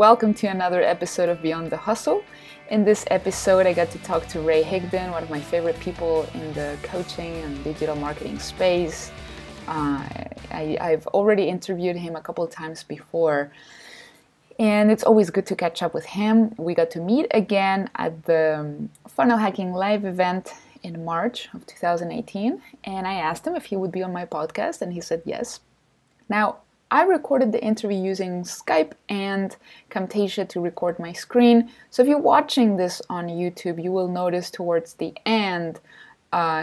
Welcome to another episode of Beyond the Hustle. In this episode, I got to talk to Ray Higdon, one of my favorite people in the coaching and digital marketing space. I've already interviewed him a couple of times before, and it's always good to catch up with him. We got to meet again at the Funnel Hacking Live event in March of 2018, and I asked him if he would be on my podcast, and he said yes. Now, I recorded the interview using Skype and Camtasia to record my screen. So if you're watching this on YouTube, you will notice towards the end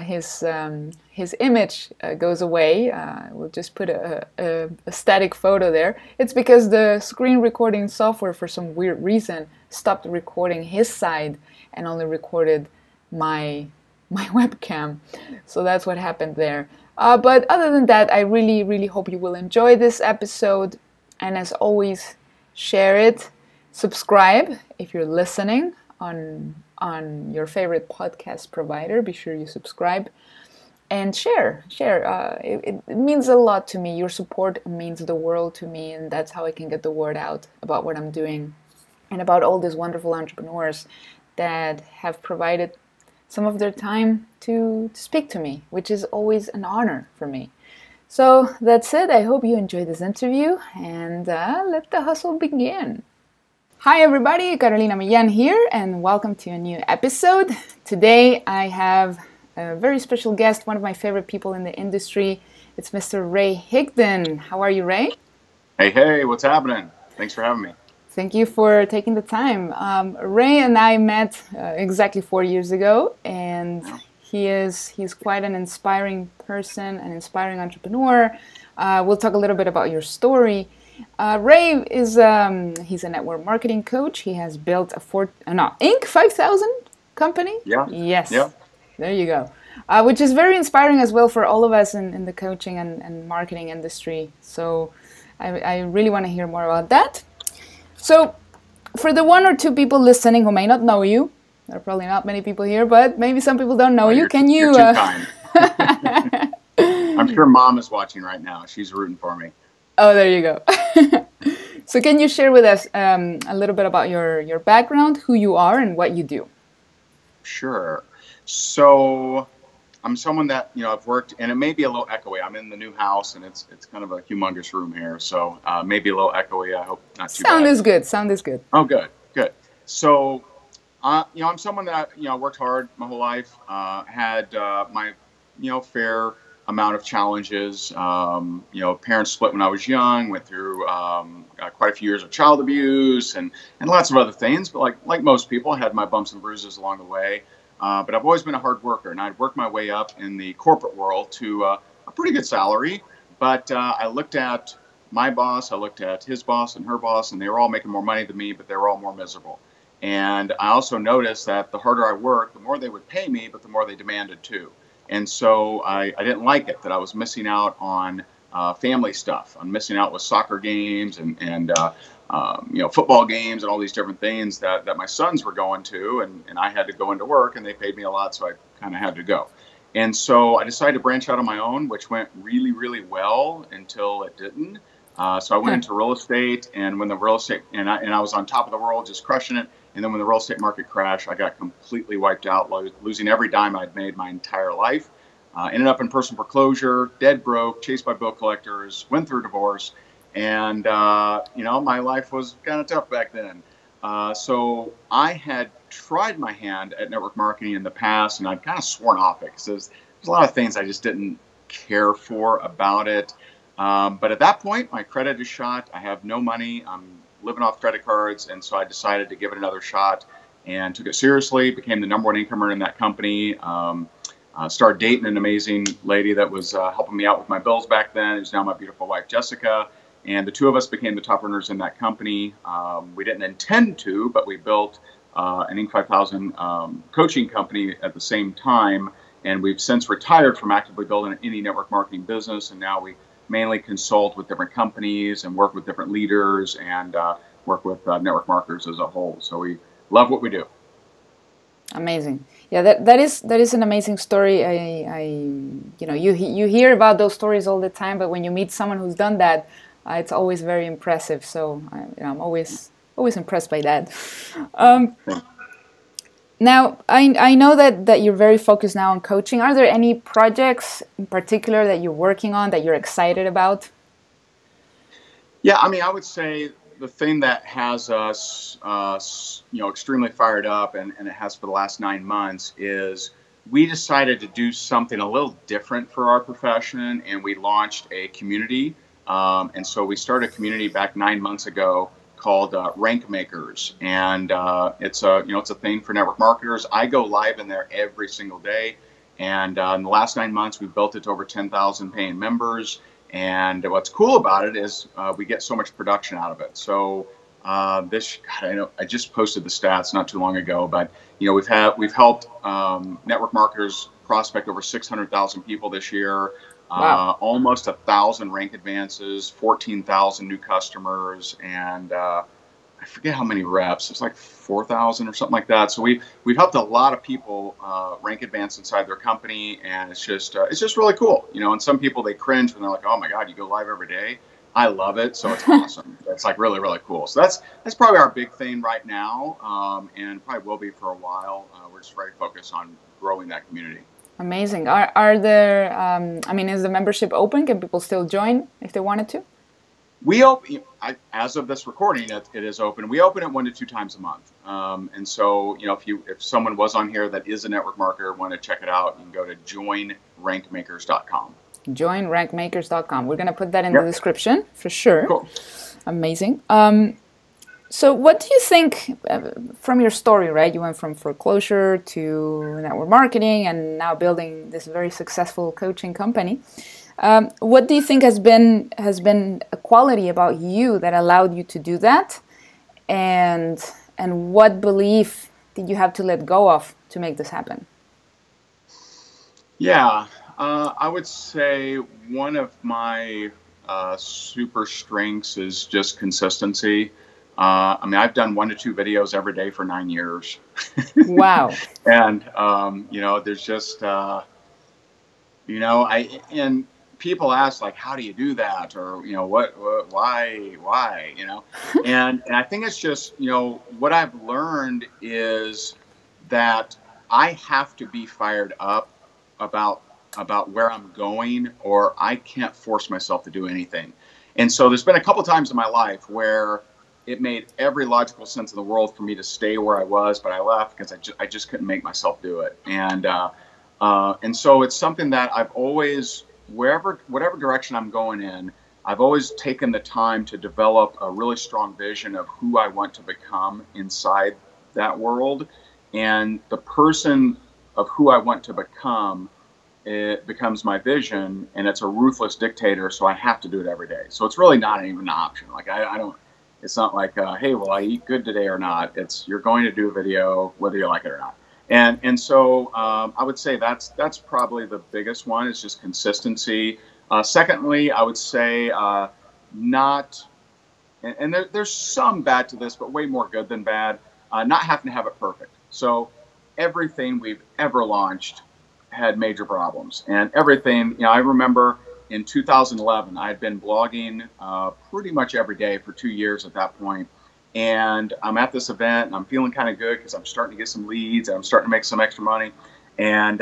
his image goes away. We'll just put a static photo there. It's because the screen recording software, for some weird reason, stopped recording his side and only recorded my webcam. So that's what happened there. But other than that, I really hope you will enjoy this episode. And as always, share it, subscribe if you're listening on your favorite podcast provider. Be sure you subscribe and share. It means a lot to me. Your support means the world to me, and that's how I can get the word out about what I'm doing and about all these wonderful entrepreneurs that have provided some of their time to speak to me, which is always an honor for me. So that's it. I hope you enjoyed this interview, and let the hustle begin. Hi everybody, Carolina Millan here, and welcome to a new episode. Today I have a very special guest, one of my favorite people in the industry. It's Mr. Ray Higdon. How are you, Ray? Hey, what's happening? Thanks for having me. Thank you for taking the time. Ray and I met exactly 4 years ago, and he's quite an inspiring person, an inspiring entrepreneur. We'll talk a little bit about your story. Ray is he's a network marketing coach. He has built a Inc. 5000 company. Yeah. Yes. Yeah. There you go. Which is very inspiring as well for all of us in the coaching and marketing industry. So I really want to hear more about that. So, for the one or two people listening who may not know you, there are probably not many people here, but maybe some people don't know you. Can you? You're too kind. I'm sure Mom is watching right now. She's rooting for me. Oh, there you go. So, can you share with us a little bit about your background, who you are, and what you do? Sure. So, I'm someone that, I've worked, and it may be a little echoey. I'm in the new house, and it's kind of a humongous room here, so maybe a little echoey. I hope not too bad. Sound is good. Oh, good. So, I'm someone that, worked hard my whole life, had my, fair amount of challenges. Parents split when I was young, went through quite a few years of child abuse and lots of other things. But like most people, I had my bumps and bruises along the way. But I've always been a hard worker, and I'd worked my way up in the corporate world to a pretty good salary. But I looked at my boss, I looked at his boss and her boss, and they were all making more money than me, but they were all more miserable. And I also noticed that the harder I worked, the more they would pay me, but the more they demanded too. And so I didn't like it, that I was missing out on family stuff. I'm missing out with soccer games and football games and all these different things that my sons were going to, and I had to go into work, and they paid me a lot, so I kind of had to go. And so I decided to branch out on my own, which went really well until it didn't. So I went into real estate, and when the real estate, and I was on top of the world, just crushing it. And then when the real estate market crashed, I got completely wiped out, losing every dime I'd made my entire life. Ended up in personal foreclosure, dead broke, chased by bill collectors, went through divorce. And, my life was kind of tough back then. So I had tried my hand at network marketing in the past, and I'd kind of sworn off it because there's a lot of things I just didn't care for about it. But at that point, my credit is shot. I have no money. I'm living off credit cards. And so I decided to give it another shot and took it seriously, became the #1 income earner in that company. Started dating an amazing lady that was helping me out with my bills back then, who's now my beautiful wife, Jessica. And the two of us became the top earners in that company. We didn't intend to, but we built an Inc. 5000 coaching company at the same time. And we've since retired from actively building any network marketing business. And now we mainly consult with different companies and work with different leaders and work with network marketers as a whole. So we love what we do. Amazing. Yeah, that is an amazing story. You hear about those stories all the time, but when you meet someone who's done that, it's always very impressive. So I'm always Always impressed by that. Now, I know that you're very focused now on coaching. Are there any projects in particular that you're working on that you're excited about? Yeah, I mean, I would say the thing that has us, extremely fired up, and it has for the last 9 months, is we decided to do something a little different for our profession, and we launched a community. And so we started a community back 9 months ago called Rank Makers, and it's a thing for network marketers. I go live in there every single day, and in the last 9 months, we've built it to over 10,000 paying members. And what's cool about it is we get so much production out of it. So I just posted the stats not too long ago, but we've helped network marketers prospect over 600,000 people this year. Wow. Almost 1,000 rank advances, 14,000 new customers, and I forget how many reps. It's like 4,000 or something like that. So we've helped a lot of people rank advance inside their company, and it's just really cool. And some people, they cringe when they're like, "Oh my God, you go live every day." I love it, so it's awesome. It's like really, really cool. So that's probably our big thing right now, and probably will be for a while. We're just very focused on growing that community. Amazing. Are there, is the membership open? Can people still join if they wanted to? We open, as of this recording, it is open. We open it 1 to 2 times a month. And so, if someone was on here that is a network marketer, want to check it out, you can go to joinrankmakers.com. Joinrankmakers.com. We're going to put that in the description for sure. Cool. Amazing. So what do you think from your story, right? You went from foreclosure to network marketing and now building this very successful coaching company. What do you think has been a quality about you that allowed you to do that? And what belief did you have to let go of to make this happen? Yeah, I would say one of my super strengths is just consistency. I've done 1 to 2 videos every day for 9 years. Wow. And, there's just, and people ask, like, how do you do that? Or, why, and I think it's just, what I've learned is that I have to be fired up about where I'm going, or I can't force myself to do anything. And so there's been a couple times in my life where it made every logical sense in the world for me to stay where I was, but I left because I just couldn't make myself do it. And so it's something that I've always, whatever direction I'm going in, I've always taken the time to develop a really strong vision of who I want to become inside that world. And the person of who I want to become, it becomes my vision, and it's a ruthless dictator, so I have to do it every day. So it's really not even an option. Like I don't. It's not like, hey, will I eat good today or not? It's you're going to do a video whether you like it or not. And so I would say that's probably the biggest one, is just consistency. Secondly, I would say there's some bad to this, but way more good than bad, not having to have it perfect. So everything we've ever launched had major problems, and everything, I remember in 2011, I had been blogging pretty much every day for 2 years at that point. And I'm at this event, and I'm feeling kind of good because I'm starting to get some leads, and I'm starting to make some extra money. And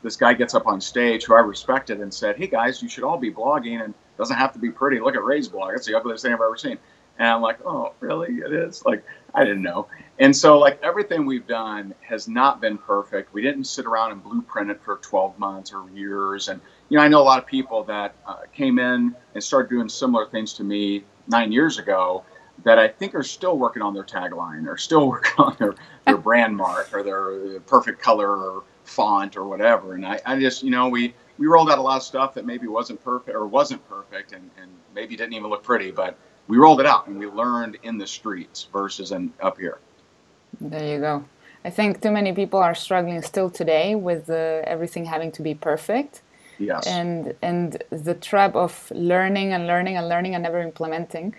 this guy gets up on stage, who I respected, and said, "Hey guys, you should all be blogging, and it doesn't have to be pretty. Look at Ray's blog. It's the ugliest thing I've ever seen." And I'm like, "Oh, really? It is?" Like, I didn't know. And so, like, everything we've done has not been perfect. We didn't sit around and blueprint it for 12 months or years. And, I know a lot of people that came in and started doing similar things to me 9 years ago that I think are still working on their tagline, or still working on their brand mark, or their perfect color or font or whatever. And I just, we rolled out a lot of stuff that maybe wasn't perfect and maybe didn't even look pretty, but we rolled it out and we learned in the streets versus up here. There you go. I think too many people are struggling still today with everything having to be perfect. Yes. And the trap of learning and learning and learning and never implementing.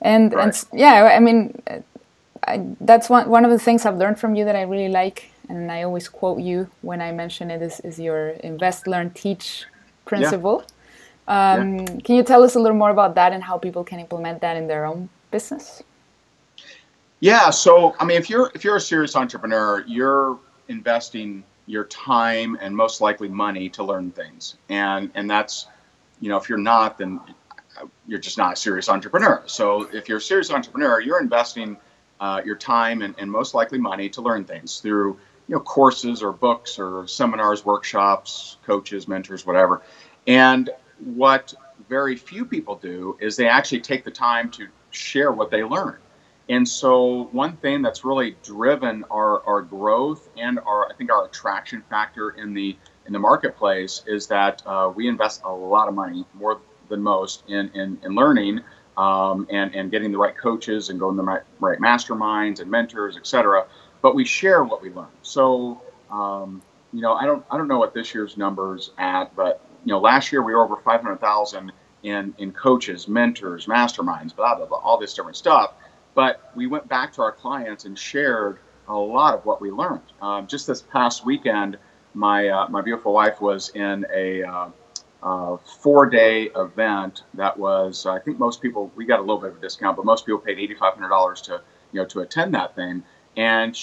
And that's one of the things I've learned from you that I really like, and I always quote you when I mention it, is your invest, learn, teach principle. Yeah. Can you tell us a little more about that and how people can implement that in their own business? Yeah. So, I mean, if you're a serious entrepreneur, you're investing your time and most likely money to learn things. And that's, if you're not, then you're just not a serious entrepreneur. So if you're a serious entrepreneur, you're investing your time and most likely money to learn things through, courses or books or seminars, workshops, coaches, mentors, whatever. And what very few people do is they actually take the time to share what they learn. And so one thing that's really driven our growth and I think our attraction factor in the marketplace is that we invest a lot of money, more than most, in learning, and getting the right coaches and going to the right masterminds and mentors, etc. But we share what we learn. So I don't know what this year's numbers at, but last year we were over 500,000 in coaches, mentors, masterminds, blah blah blah, all this different stuff. But we went back to our clients and shared a lot of what we learned. Just this past weekend, my beautiful wife was in a 4-day event that was, I think most people, we got a little bit of a discount, but most people paid $8,500 to attend that thing. And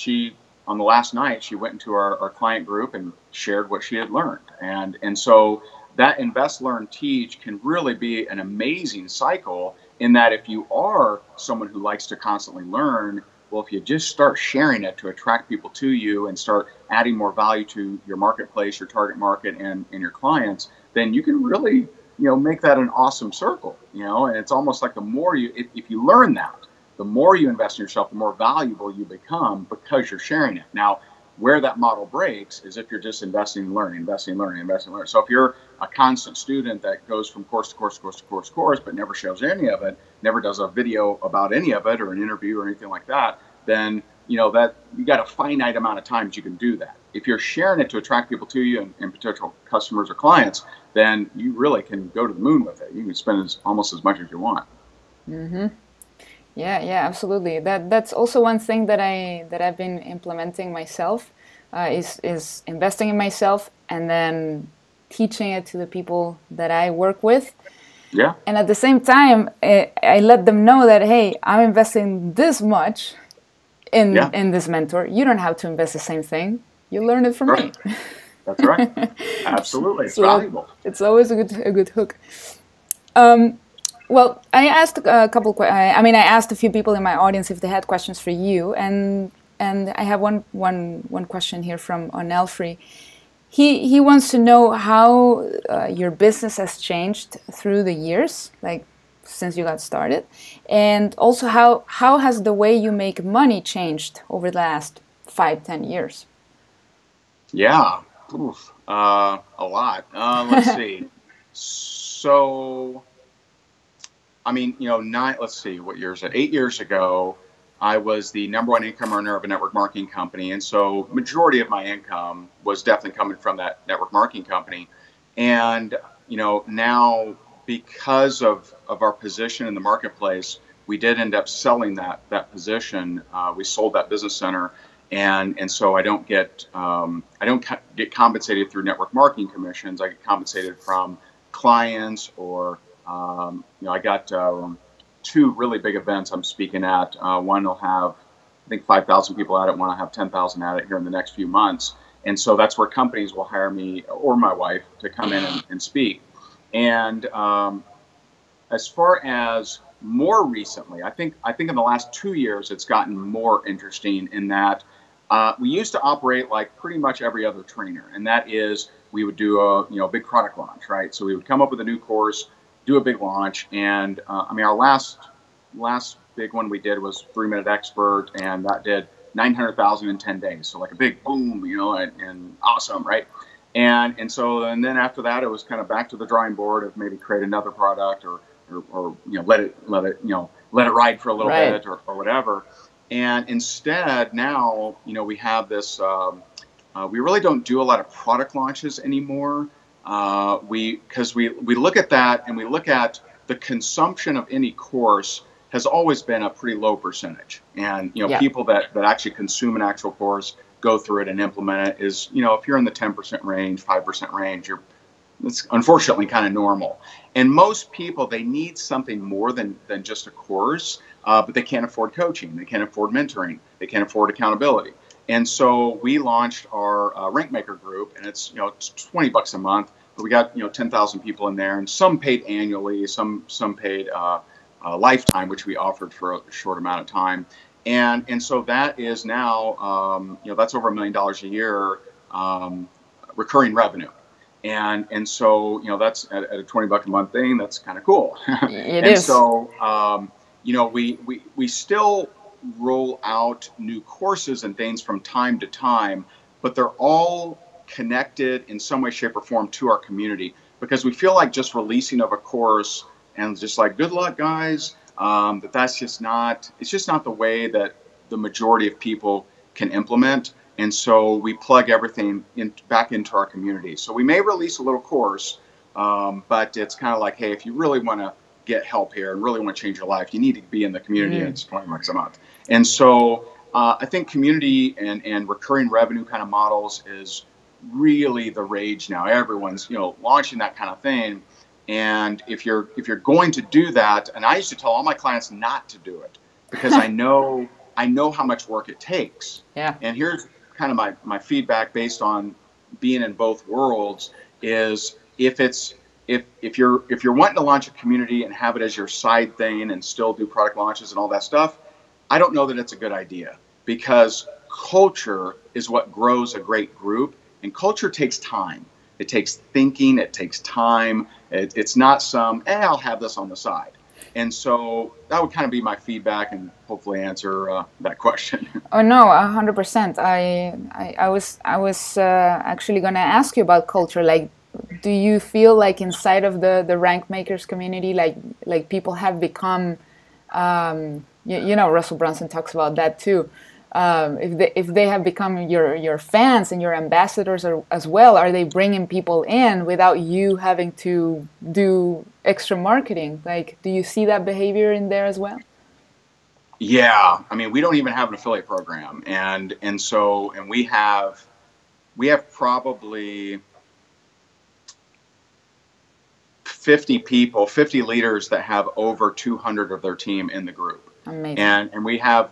on the last night, she went into our client group and shared what she had learned. And so that invest, learn, teach can really be an amazing cycle, in that if you are someone who likes to constantly learn, well, if you just start sharing it to attract people to you and start adding more value to your marketplace, your target market, and your clients, then you can really, make that an awesome circle, and it's almost like the more if you learn that, the more you invest in yourself, the more valuable you become because you're sharing it. Now, where that model breaks is if you're just investing in learning, investing in learning, investing in learning. So if you're a constant student that goes from course to course to course to course to course, but never shows any of it, never does a video about any of it or an interview or anything like that, then that you got a finite amount of time that you can do that. If you're sharing it to attract people to you and potential customers or clients, then you really can go to the moon with it. You can spend almost as much as you want. Mm-hmm. Yeah, absolutely. That's also one thing that I've been implementing myself, is investing in myself and then teaching it to the people that I work with. Yeah. And at the same time, I let them know that, hey, I'm investing this much in this mentor. You don't have to invest the same thing. You learn it from me. That's right. Absolutely. It's valuable. It's always a good hook. Well, I asked I asked a few people in my audience if they had questions for you, and I have one question here from Onelfrey. He wants to know how your business has changed through the years, like since you got started, and also how has the way you make money changed over the last 5-10 years? Yeah, a lot. Let's see. So, I mean, let's see, what year is it? 8 years ago, I was the #1 income earner of a network marketing company. And so majority of my income was definitely coming from that network marketing company. And, now because of our position in the marketplace, we did end up selling that position. We sold that business center. And so I don't get compensated through network marketing commissions. I get compensated from clients or, I got 2 really big events I'm speaking at. One will have, I think, 5,000 people at it. One will have 10,000 at it here in the next few months. And so that's where companies will hire me or my wife to come in and speak. And as far as more recently, I think in the last 2 years, it's gotten more interesting in that we used to operate like pretty much every other trainer. And that is, we would do a big product launch, right? So we would come up with a new course, do a big launch. And our last big one we did was 3-Minute Expert, and that did 900,000 in 10 days. So like a big boom, and awesome, right? And then after that, it was kind of back to the drawing board of maybe create another product or let it ride for a little bit or whatever. And instead now, we have this, we really don't do a lot of product launches anymore. Because we look at that and we look at the consumption of any course has always been a pretty low percentage. And, people that actually consume an actual course, go through it and implement it is, if you're in the 10% range, 5% range, it's unfortunately kind of normal. And most people, they need something more than just a course. but they can't afford coaching, they can't afford mentoring, they can't afford accountability. And so we launched our Rank Maker group, and it's it's $20 a month, but we got 10,000 people in there, and some paid annually, some paid lifetime, which we offered for a short amount of time. And so that is now that's over $1 million a year recurring revenue. And so that's at a $20 a month thing. That's kind of cool. It and is. so we still roll out new courses and things from time to time, but they're all connected in some way, shape, or form to our community, because we feel like just releasing of a course and just like, good luck, guys, that's just not, it's just not the way that the majority of people can implement. And so we plug everything back into our community. So we may release a little course, but it's kind of like, hey, if you really want to get help here and really want to change your life, you need to be in the community, and it's $20 a month. And so I think community and recurring revenue kind of models is really the rage now. Everyone's launching that kind of thing. And if you're going to do that, and I used to tell all my clients not to do it, because I know how much work it takes. Yeah. And here's kind of my feedback based on being in both worlds is if you're wanting to launch a community and have it as your side thing and still do product launches and all that stuff, I don't know that it's a good idea, because culture is what grows a great group, and culture takes time. It takes thinking, it takes time. It's not I'll have this on the side. And so that would kind of be my feedback, and hopefully answer that question. Oh no, 100%. I was actually going to ask you about culture. Like, do you feel like inside of the rank makers community, like people have become, Russell Brunson talks about that too. If they have become your fans and your ambassadors as well, are they bringing people in without you having to do extra marketing? Like, do you see that behavior in there as well? Yeah, I mean, we don't even have an affiliate program, and we have probably 50 leaders that have over 200 of their team in the group. Amazing. And we have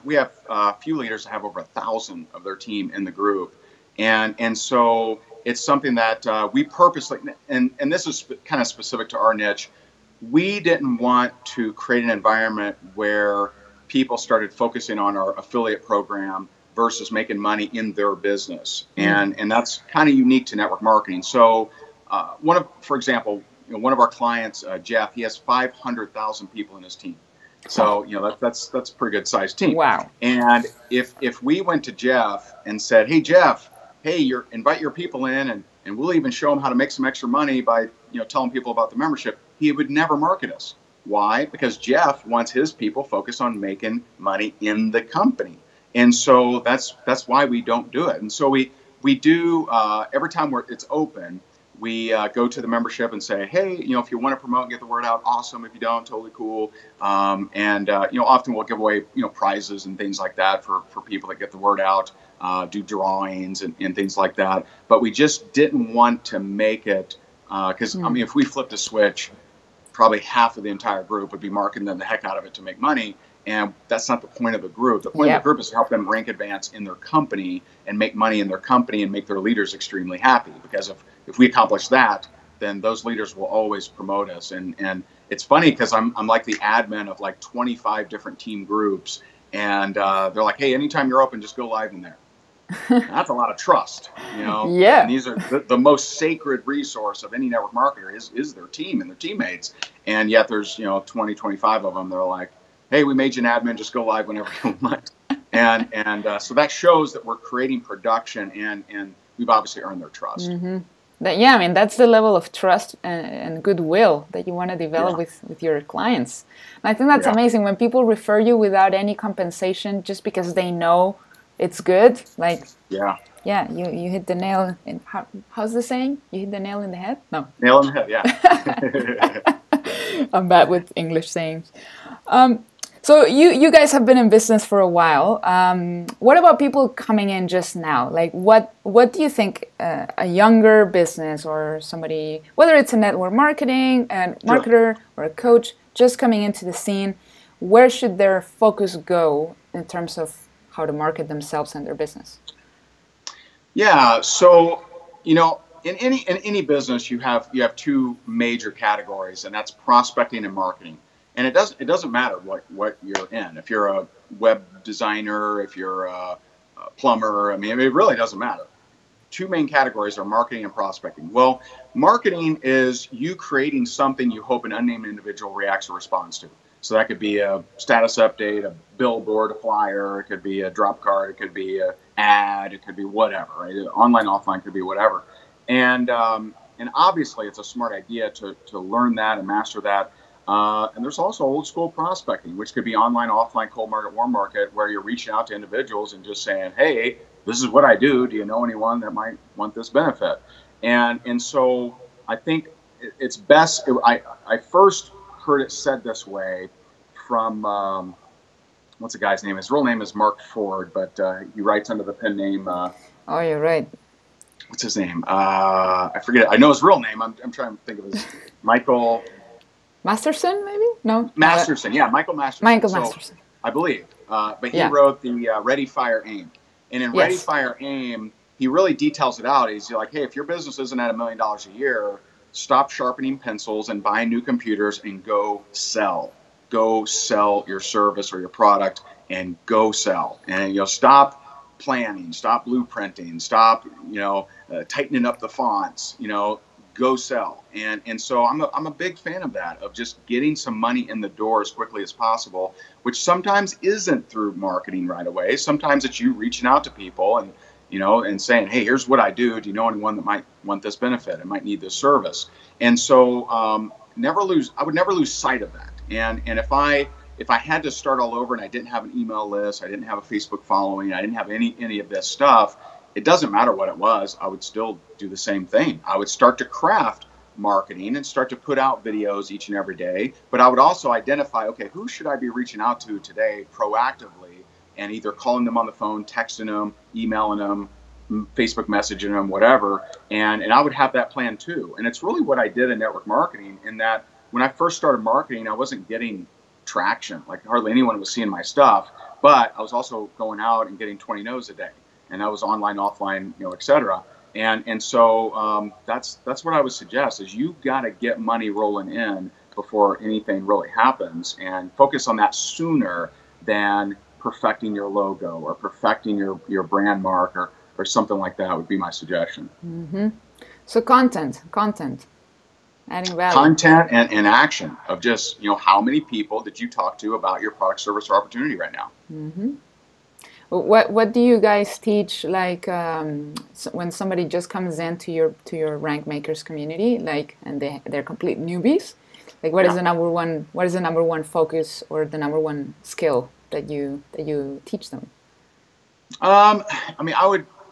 a few leaders that have over 1,000 of their team in the group, and so it's something that we purposely, and this is kind of specific to our niche. We didn't want to create an environment where people started focusing on our affiliate program versus making money in their business, and that's kind of unique to network marketing. So for example, one of our clients, Jeff, he has 500,000 people in his team. So that's a pretty good sized team. Wow. And if we went to Jeff and said, hey Jeff, invite your people in, and we'll even show them how to make some extra money by telling people about the membership, he would never market us. Why? Because Jeff wants his people focused on making money in the company. And so that's why we don't do it. And so we do every time it's open, we go to the membership and say, hey, if you want to promote and get the word out, awesome. If you don't, totally cool. Often we'll give away, prizes and things like that for people that get the word out, do drawings and things like that. But we just didn't want to make it, because, if we flipped a switch, probably half of the entire group would be marketing the heck out of it to make money. And that's not the point of the group. The point of the group is to help them rank advance in their company and make money in their company and make their leaders extremely happy. Because if we accomplish that, then those leaders will always promote us. And it's funny because I'm like the admin of like 25 different team groups. And they're like, hey, anytime you're open, just go live in there. That's a lot of trust, Yeah. And these are the most sacred resource of any network marketer is their team and their teammates. And yet there's, 20, 25 of them. They're like, hey, we made you an admin, just go live whenever you want. And so that shows that we're creating production, and we've obviously earned their trust. Mm-hmm. That's the level of trust and goodwill that you want to develop with your clients. And I think that's amazing when people refer you without any compensation, just because they know it's good. Like, you hit the nail in, how's the saying? You hit the nail in the head? No. Nail in the head, yeah. I'm bad with English sayings. So you guys have been in business for a while. What about people coming in just now? Like, what do you think a younger business or somebody, whether it's a network marketing and marketer or a coach just coming into the scene, where should their focus go in terms of how to market themselves and their business? Yeah. So, in any business, you have two major categories, and that's prospecting and marketing. And it doesn't matter what you're in. If you're a web designer, if you're a plumber, it really doesn't matter. Two main categories are marketing and prospecting. Well, marketing is you creating something you hope an unnamed individual reacts or responds to. So that could be a status update, a billboard, a flyer, it could be a drop card, it could be an ad, it could be whatever, right? Online, offline, could be whatever. And obviously it's a smart idea to learn that and master that. And there's also old school prospecting, which could be online, offline, cold market, warm market, where you're reaching out to individuals and just saying, hey, this is what I do. Do you know anyone that might want this benefit? And so I think it's best. I first heard it said this way from, what's the guy's name? His real name is Mark Ford, but he writes under the pen name. Oh, you're right. What's his name? I forget it. I know his real name. I'm trying to think of his Michael Masterson, maybe? No. Masterson. Yeah, Michael Masterson. Michael Masterson. I believe. But he wrote the Ready, Fire, Aim. And in Ready, Fire, Aim, he really details it out. He's like, hey, if your business isn't at $1 million a year, stop sharpening pencils and buy new computers and go sell. Go sell your service or your product and go sell. And stop planning, stop blueprinting, stop tightening up the fonts. Go sell. And so I'm a big fan of that, of just getting some money in the door as quickly as possible, which sometimes isn't through marketing right away. Sometimes it's you reaching out to people and saying, hey, here's what I do. Do you know anyone that might want this benefit and might need this service? And so I would never lose sight of that. And if I had to start all over and I didn't have an email list, I didn't have a Facebook following, I didn't have any of this stuff, it doesn't matter what it was, I would still do the same thing. I would start to craft marketing and start to put out videos each and every day. But I would also identify, okay, who should I be reaching out to today proactively, and either calling them on the phone, texting them, emailing them, Facebook messaging them, whatever. And I would have that plan too. And it's really what I did in network marketing, in that when I first started marketing, I wasn't getting traction. Like hardly anyone was seeing my stuff, but I was also going out and getting 20 no's a day. And that was online, offline, et cetera. And so that's what I would suggest, is you've got to get money rolling in before anything really happens, and focus on that sooner than perfecting your logo or perfecting your brand mark or something like that would be my suggestion. Mm-hmm. So content, adding value. Content and action of just, how many people did you talk to about your product, service, or opportunity right now? Mm-hmm. What do you guys teach, like when somebody just comes into your rank makers community, and they're complete newbies? Like what is the number one focus or the number one skill that you teach them?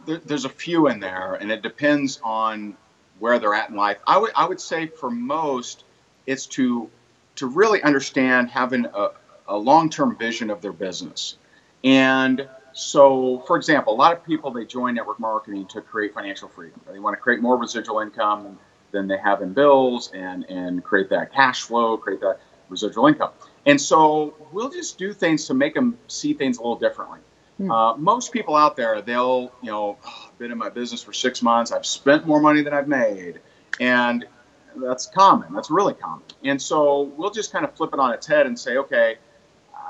There's a few in there, and it depends on where they're at in life. I would say for most, it's to really understand having a long-term vision of their business. And so, for example, a lot of people, they join network marketing to create financial freedom. They want to create more residual income than they have in bills, and create that cash flow, create that residual income. And so we'll just do things to make them see things a little differently. Most people out there, they'll, I've been in my business for 6 months. I've spent more money than I've made. And that's common. That's really common. And so we'll just kind of flip it on its head and say, okay,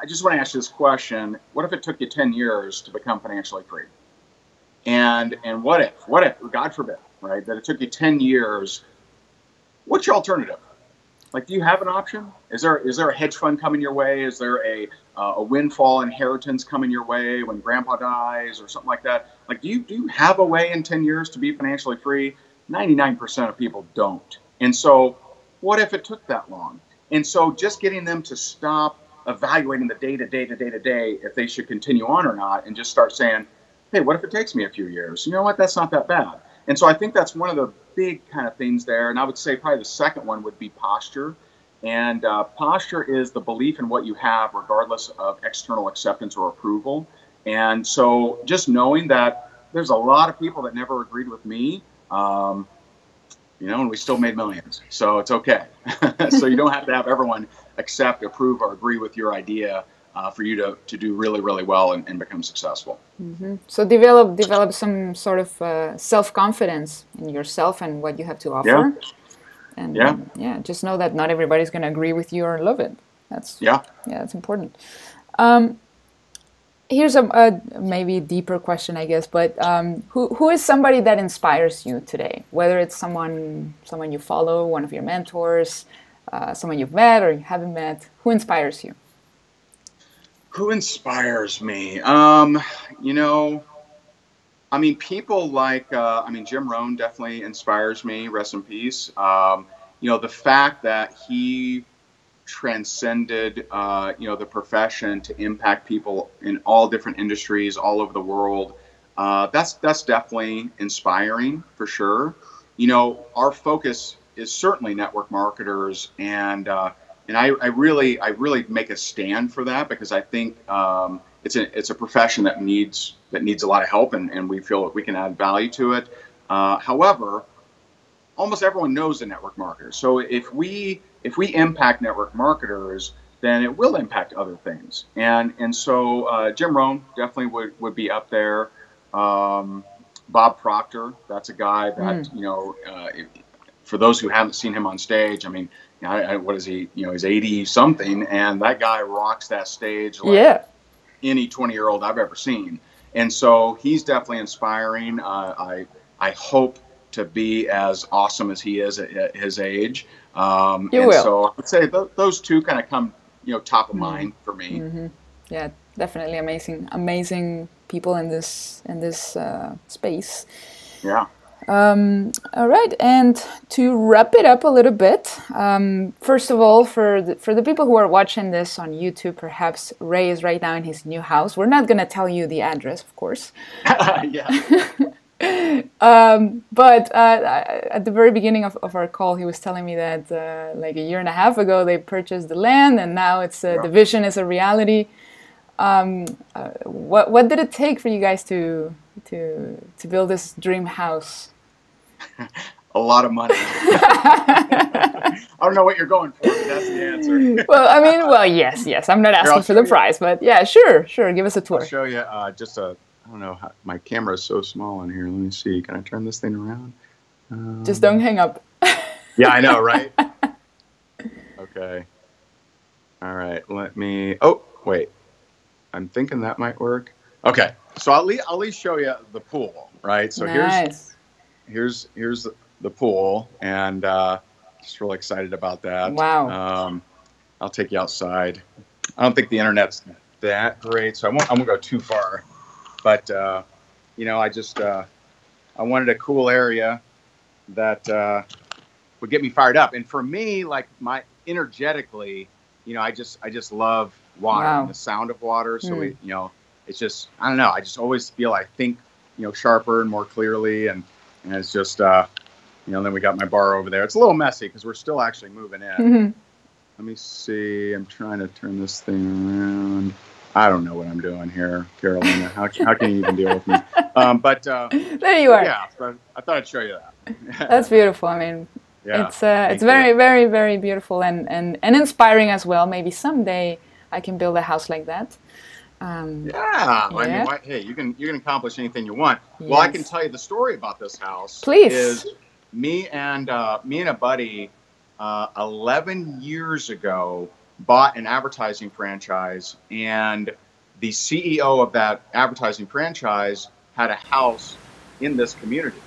I just want to ask you this question. What if it took you 10 years to become financially free? And what if, God forbid, right, that it took you 10 years, what's your alternative? Like, do you have an option? Is there a hedge fund coming your way? Is there a windfall inheritance coming your way when grandpa dies or something like that? Like, do you have a way in 10 years to be financially free? 99% of people don't. And so what if it took that long? And so just getting them to stop evaluating the day to day if they should continue on or not, and just start saying, hey, what if it takes me a few years? You know what? That's not that bad. And so I think that's one of the big kind of things there. And I would say probably the second one would be posture. And posture is the belief in what you have, regardless of external acceptance or approval. And so just knowing that there's a lot of people that never agreed with me, and we still made millions. So it's okay. So you don't have to have everyone accept, approve, or agree with your idea for you to do really, really well and become successful. Mm-hmm. So develop some sort of self-confidence in yourself and what you have to offer. Yeah. And Yeah. yeah, just know that not everybody's going to agree with you or love it. That's that's important. Here's a maybe deeper question, I guess, but who is somebody that inspires you today? Whether it's someone you follow, one of your mentors, someone you've met or you haven't met, who inspires you? Who inspires me? You know, I mean, people like, Jim Rohn definitely inspires me. Rest in peace. You know, the fact that he transcended, the profession to impact people in all different industries all over the world. That's definitely inspiring for sure. You know, our focus is certainly network marketers, and I really make a stand for that because I think it's a profession that needs a lot of help, and we feel that we can add value to it. However, almost everyone knows the network marketers. So if we impact network marketers, then it will impact other things. And so Jim Rohn definitely would be up there. Bob Proctor, that's a guy that for those who haven't seen him on stage, I mean, what is he? You know, he's 80 something, and that guy rocks that stage like any 20-year-old I've ever seen. And so he's definitely inspiring. I hope to be as awesome as he is at his age. So I would say those two kind of come, top of mind for me. Mm-hmm. Yeah, definitely amazing people in this space. Yeah. All right, and to wrap it up a little bit, first of all, for the people who are watching this on YouTube, perhaps Ray is right now in his new house. We're not going to tell you the address, of course. Yeah. But at the very beginning of our call, he was telling me that like a year and a half ago, they purchased the land, and now it's the vision is a reality. What did it take for you guys to build this dream house? A lot of money. I don't know what you're going for, but that's the answer. Well, yes. I'm not asking for the price, but yeah, sure. Give us a tour. I'll show you I don't know how my camera is so small on here. Let me see. Can I turn this thing around? Just don't hang up. Yeah, I know, right? Okay. All right. Oh, wait. I'm thinking that might work. Okay. So I'll at least show you the pool, right? So nice. Here's the pool, and just really excited about that. Wow. I'll take you outside. I don't think the internet's that great, so I won't go too far. But I wanted a cool area that would get me fired up. And for me, like energetically, I just love water and the sound of water. So it's just, I don't know. I just always feel I think sharper and more clearly, and it's just then we got my bar over there. It's a little messy because we're still actually moving in. Mm-hmm. Let me see. I'm trying to turn this thing around. I don't know what I'm doing here, Carolina. How can you even deal with me? But there you are. Yeah, but I thought I'd show you that. That's beautiful. I mean, it's very, very, very beautiful and inspiring as well. Maybe someday I can build a house like that. I mean, hey, you can accomplish anything you want. Yes. Well, I can tell you the story about this house. Please. Is me and a buddy 11 years ago bought an advertising franchise, and the CEO of that advertising franchise had a house in this community,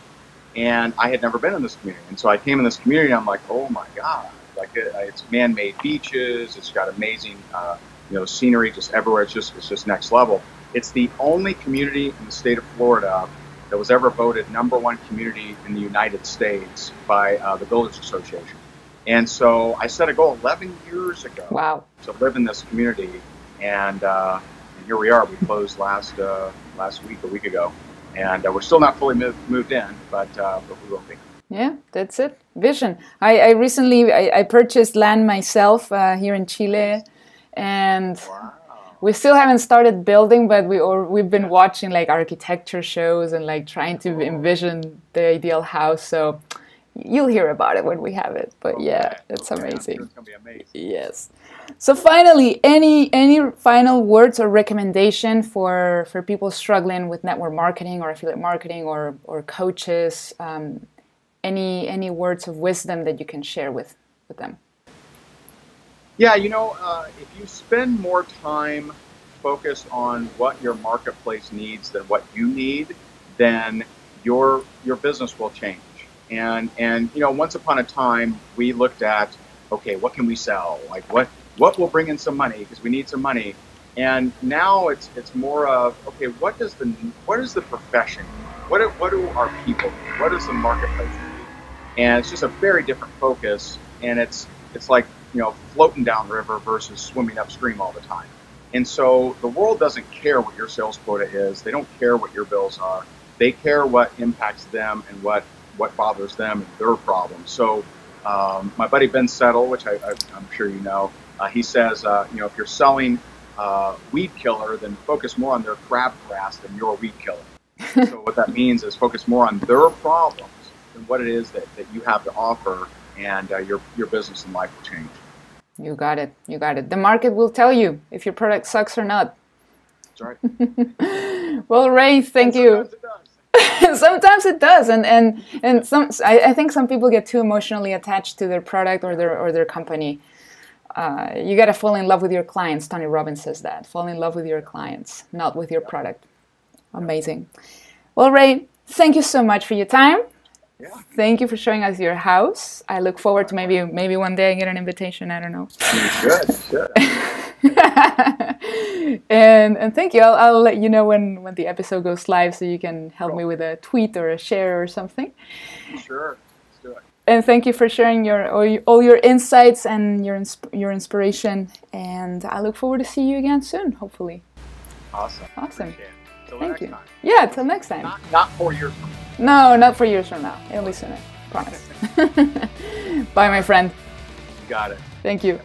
and I had never been in this community. And so I came in this community, and I'm like, oh my God, like it's man-made beaches. It's got amazing, scenery just everywhere. It's just next level. It's the only community in the state of Florida that was ever voted #1 community in the United States by the Builders Association. And so I set a goal 11 years ago to live in this community, and here we are. We closed last week, a week ago, and we're still not fully moved in, but we will be. Yeah, that's it. Vision. I recently I purchased land myself here in Chile, and we still haven't started building, but we've been watching like architecture shows and like trying to envision the ideal house. So you'll hear about it when we have it. But okay. yeah, it's amazing. Sure it's gonna be amazing. Yes. So finally, any final words or recommendation for people struggling with network marketing or affiliate marketing or coaches? Any words of wisdom that you can share with them? Yeah, if you spend more time focused on what your marketplace needs than what you need, then your business will change. And once upon a time we looked at, okay, what can we sell? Like what will bring in some money because we need some money. And now it's more of, okay, what is the profession? What do our people need? What does the marketplace need? And it's just a very different focus, and it's like, floating downriver versus swimming upstream all the time. And so the world doesn't care what your sales quota is. They don't care what your bills are. They care what impacts them and what bothers them and their problems. So my buddy Ben Settle, which I'm sure you know, he says, if you're selling weed killer, then focus more on their crabgrass than your weed killer. So what that means is focus more on their problems than what it is that you have to offer, and your business and life will change. You got it. You got it. The market will tell you if your product sucks or not. That's right. Well, Ray, thank you. Sometimes it does, and I think some people get too emotionally attached to their product or their company. You got to fall in love with your clients. Tony Robbins says that. Fall in love with your clients, not with your product. Amazing. Well, Ray, thank you so much for your time. Yeah. Thank you for showing us your house. I look forward to maybe one day I get an invitation. I don't know. You should. and thank you. I'll let you know when the episode goes live, so you can help me with a tweet or a share or something. Sure. Let's do it. And thank you for sharing all your insights and your inspiration. And I look forward to see you again soon, hopefully. Awesome. Thank you. Yeah, till next time. Not 4 years from now. No, not 4 years from now. It'll be sooner. Promise. Bye, my friend. You got it. Thank you.